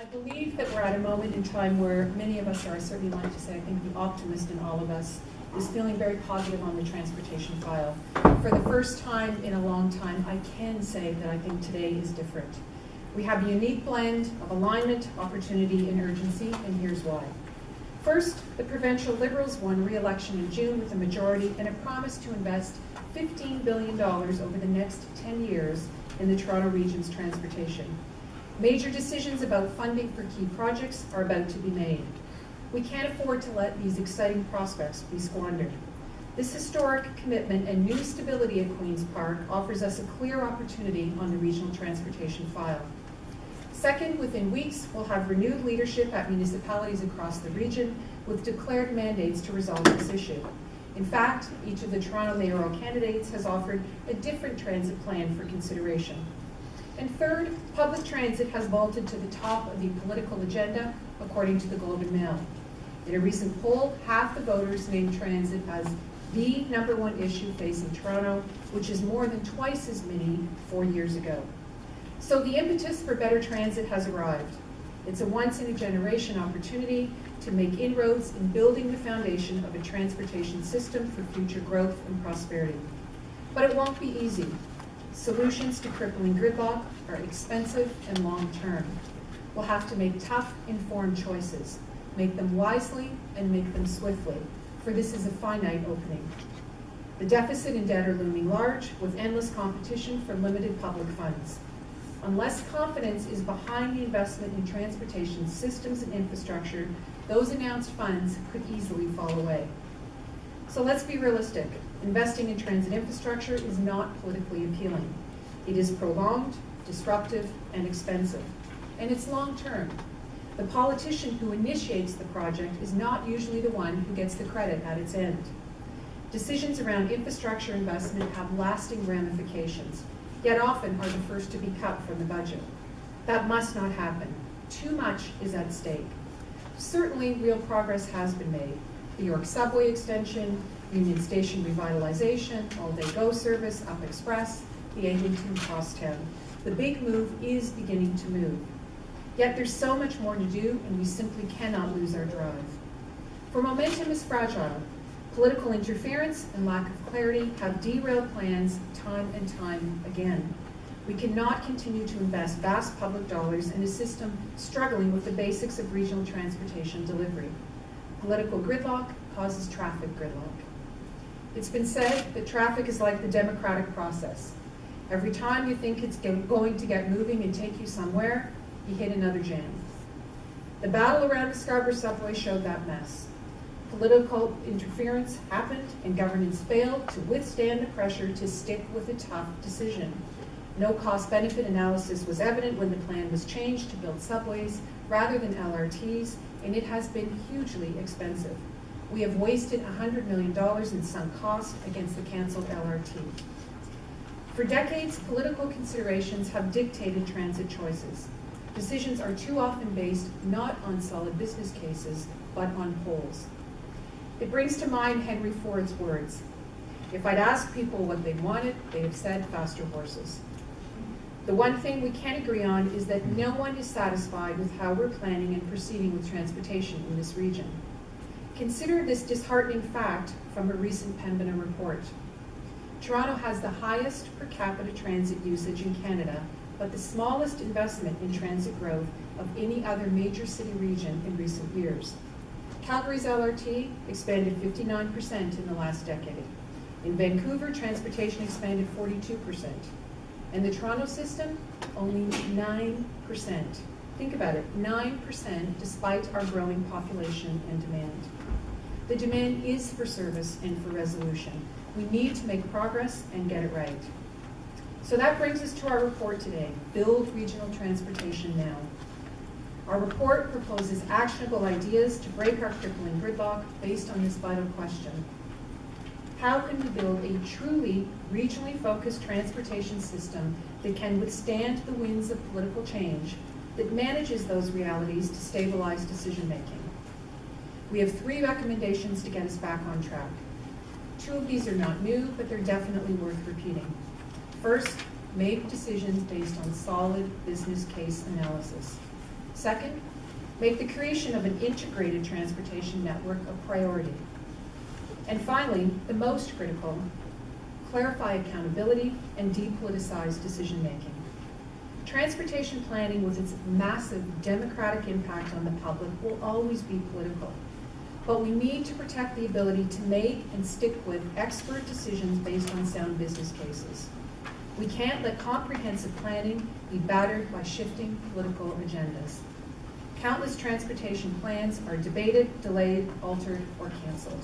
I believe that we're at a moment in time where many of us are, I certainly like to say, I think the optimist in all of us is feeling very positive on the transportation file. For the first time in a long time, I can say that I think today is different. We have a unique blend of alignment, opportunity, and urgency, and here's why. First, the provincial Liberals won re-election in June with a majority and a promise to invest $15 billion over the next 10 years in the Toronto region's transportation. Major decisions about funding for key projects are about to be made. We can't afford to let these exciting prospects be squandered. This historic commitment and new stability at Queen's Park offers us a clear opportunity on the regional transportation file. Second, within weeks, we'll have renewed leadership at municipalities across the region with declared mandates to resolve this issue. In fact, each of the Toronto mayoral candidates has offered a different transit plan for consideration. And third, public transit has vaulted to the top of the political agenda, according to the Globe and Mail. In a recent poll, half the voters named transit as the #1 issue facing Toronto, which is more than twice as many 4 years ago. So the impetus for better transit has arrived. It's a once-in-a-generation opportunity to make inroads in building the foundation of a transportation system for future growth and prosperity. But it won't be easy. Solutions to crippling gridlock are expensive and long-term. We'll have to make tough, informed choices, make them wisely and make them swiftly, for this is a finite opening. The deficit and debt are looming large, with endless competition for limited public funds. Unless confidence is behind the investment in transportation systems and infrastructure, those announced funds could easily fall away. So let's be realistic. Investing in transit infrastructure is not politically appealing. It is prolonged, disruptive, and expensive. And it's long-term. The politician who initiates the project is not usually the one who gets the credit at its end. Decisions around infrastructure investment have lasting ramifications, yet often are the first to be cut from the budget. That must not happen. Too much is at stake. Certainly, real progress has been made. The York subway extension, Union Station revitalization, all-day GO service, Up Express, the Eglinton Crosstown. The big move is beginning to move. Yet there's so much more to do, and we simply cannot lose our drive. For momentum is fragile. Political interference and lack of clarity have derailed plans time and time again. We cannot continue to invest vast public dollars in a system struggling with the basics of regional transportation delivery. Political gridlock causes traffic gridlock. It's been said that traffic is like the democratic process. Every time you think it's going to get moving and take you somewhere, you hit another jam. The battle around the Scarborough subway showed that mess. Political interference happened and governments failed to withstand the pressure to stick with a tough decision. No cost-benefit analysis was evident when the plan was changed to build subways rather than LRTs, and it has been hugely expensive. We have wasted $100 million in sunk cost against the canceled LRT. For decades, political considerations have dictated transit choices. Decisions are too often based not on solid business cases, but on polls. It brings to mind Henry Ford's words. If I'd asked people what they wanted, they'd have said faster horses. The one thing we can agree on is that no one is satisfied with how we're planning and proceeding with transportation in this region. Consider this disheartening fact from a recent Pembina report. Toronto has the highest per capita transit usage in Canada, but the smallest investment in transit growth of any other major city region in recent years. Calgary's LRT expanded 59% in the last decade. In Vancouver, transportation expanded 42%. And the Toronto system, only 9%. Think about it, 9% despite our growing population and demand. The demand is for service and for resolution. We need to make progress and get it right. So that brings us to our report today, Build Regional Transportation Now. Our report proposes actionable ideas to break our crippling gridlock based on this vital question. How can we build a truly regionally focused transportation system that can withstand the winds of political change, that manages those realities to stabilize decision-making? We have 3 recommendations to get us back on track. 2 of these are not new, but they're definitely worth repeating. First, make decisions based on solid business case analysis. Second, make the creation of an integrated transportation network a priority. And finally, the most critical, clarify accountability and depoliticize decision-making. Transportation planning, with its massive democratic impact on the public, will always be political. But we need to protect the ability to make and stick with expert decisions based on sound business cases. We can't let comprehensive planning be battered by shifting political agendas. Countless transportation plans are debated, delayed, altered, or canceled.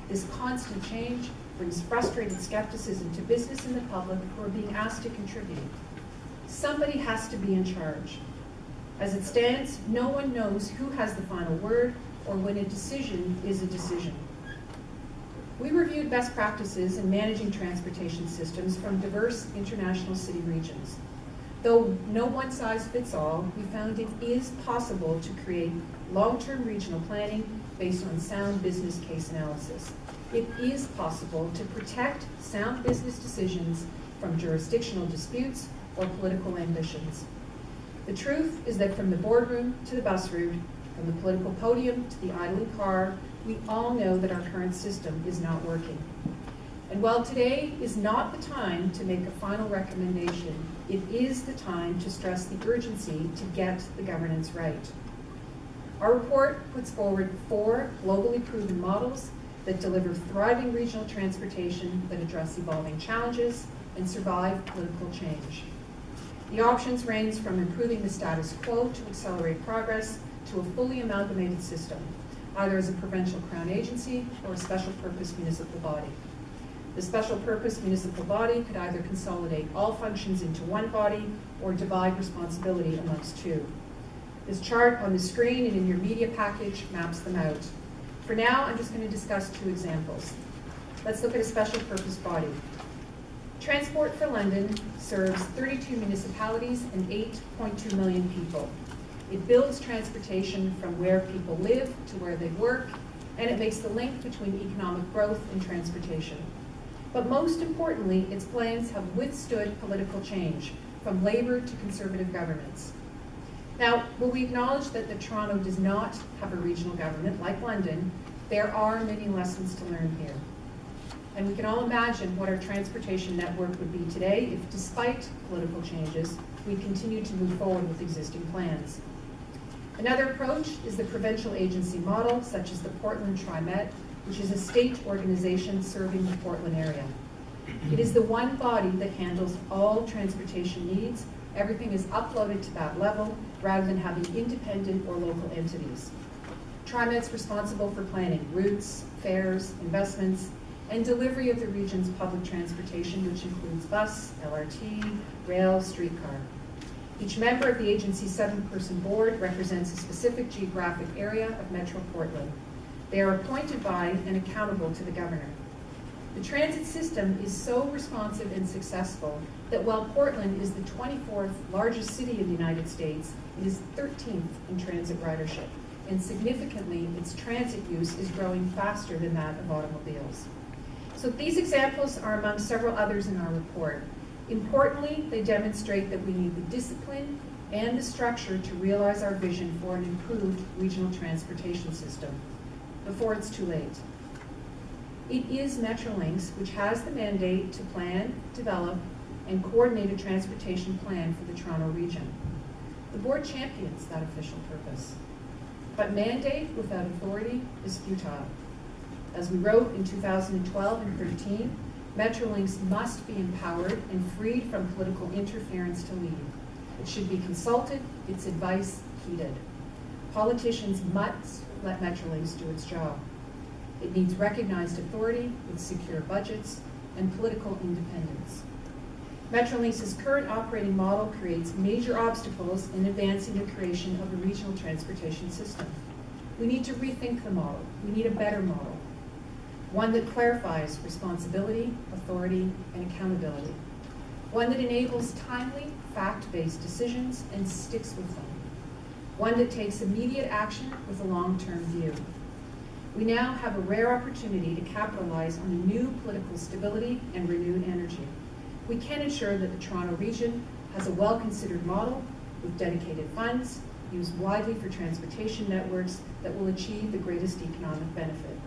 This constant change brings frustrated skepticism to business and the public who are being asked to contribute. Somebody has to be in charge. As it stands, no one knows who has the final word or when a decision is a decision. We reviewed best practices in managing transportation systems from diverse international city regions. Though no one size fits all, we found it is possible to create long-term regional planning based on sound business case analysis. It is possible to protect sound business decisions from jurisdictional disputes or political ambitions. The truth is that from the boardroom to the bus route, from the political podium to the idling car, we all know that our current system is not working. And while today is not the time to make a final recommendation, it is the time to stress the urgency to get the governance right. Our report puts forward 4 globally proven models that deliver thriving regional transportation that address evolving challenges and survive political change. The options range from improving the status quo to accelerate progress to a fully amalgamated system, either as a provincial crown agency or a special purpose municipal body. The special purpose municipal body could either consolidate all functions into one body or divide responsibility amongst 2. This chart on the screen and in your media package maps them out. For now, I'm just going to discuss 2 examples. Let's look at a special purpose body. Transport for London serves 32 municipalities and 8.2 million people. It builds transportation from where people live to where they work, and it makes the link between economic growth and transportation. But most importantly, its plans have withstood political change, from Labour to Conservative governments. Now, while we acknowledge that Toronto does not have a regional government like London, there are many lessons to learn here. And we can all imagine what our transportation network would be today if, despite political changes, we continue to move forward with existing plans. Another approach is the provincial agency model, such as the Portland TriMet, which is a state organization serving the Portland area. It is the one body that handles all transportation needs. Everything is uploaded to that level rather than having independent or local entities. TriMet's responsible for planning routes, fares, investments, and delivery of the region's public transportation, which includes bus, LRT, rail, streetcar. Each member of the agency's 7-person board represents a specific geographic area of Metro Portland. They are appointed by and accountable to the governor. The transit system is so responsive and successful that while Portland is the 24th largest city in the United States, it is 13th in transit ridership, and significantly, its transit use is growing faster than that of automobiles. So these examples are among several others in our report. Importantly, they demonstrate that we need the discipline and the structure to realize our vision for an improved regional transportation system before it's too late. It is Metrolinx which has the mandate to plan, develop, and coordinate a transportation plan for the Toronto region. The board champions that official purpose. But mandate without authority is futile. As we wrote in 2012 and 13, Metrolinx must be empowered and freed from political interference to lead. It should be consulted, its advice heeded. Politicians must let Metrolinx do its job. It needs recognized authority with secure budgets and political independence. Metrolinx's current operating model creates major obstacles in advancing the creation of a regional transportation system. We need to rethink the model. We need a better model. One that clarifies responsibility, authority, and accountability. One that enables timely, fact-based decisions and sticks with them. One that takes immediate action with a long-term view. We now have a rare opportunity to capitalize on a new political stability and renewed energy. We can ensure that the Toronto region has a well-considered model with dedicated funds, used widely for transportation networks that will achieve the greatest economic benefit.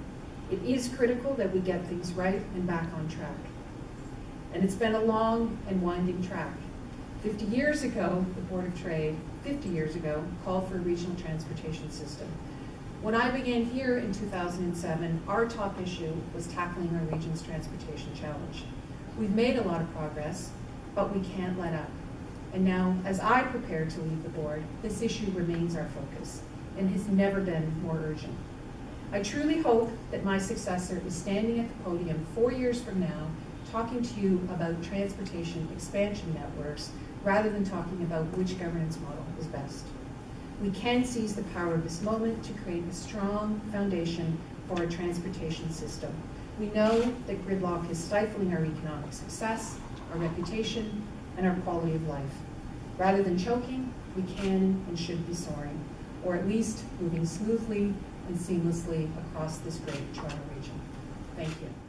It is critical that we get things right and back on track. And it's been a long and winding track. 50 years ago, the Board of Trade, 50 years ago, called for a regional transportation system. When I began here in 2007, our top issue was tackling our region's transportation challenge. We've made a lot of progress, but we can't let up. And now, as I prepare to leave the board, this issue remains our focus and has never been more urgent. I truly hope that my successor is standing at the podium 4 years from now, talking to you about transportation expansion networks, rather than talking about which governance model is best. We can seize the power of this moment to create a strong foundation for our transportation system. We know that gridlock is stifling our economic success, our reputation, and our quality of life. Rather than choking, we can and should be soaring, or at least moving smoothly and seamlessly across this great Toronto region. Thank you.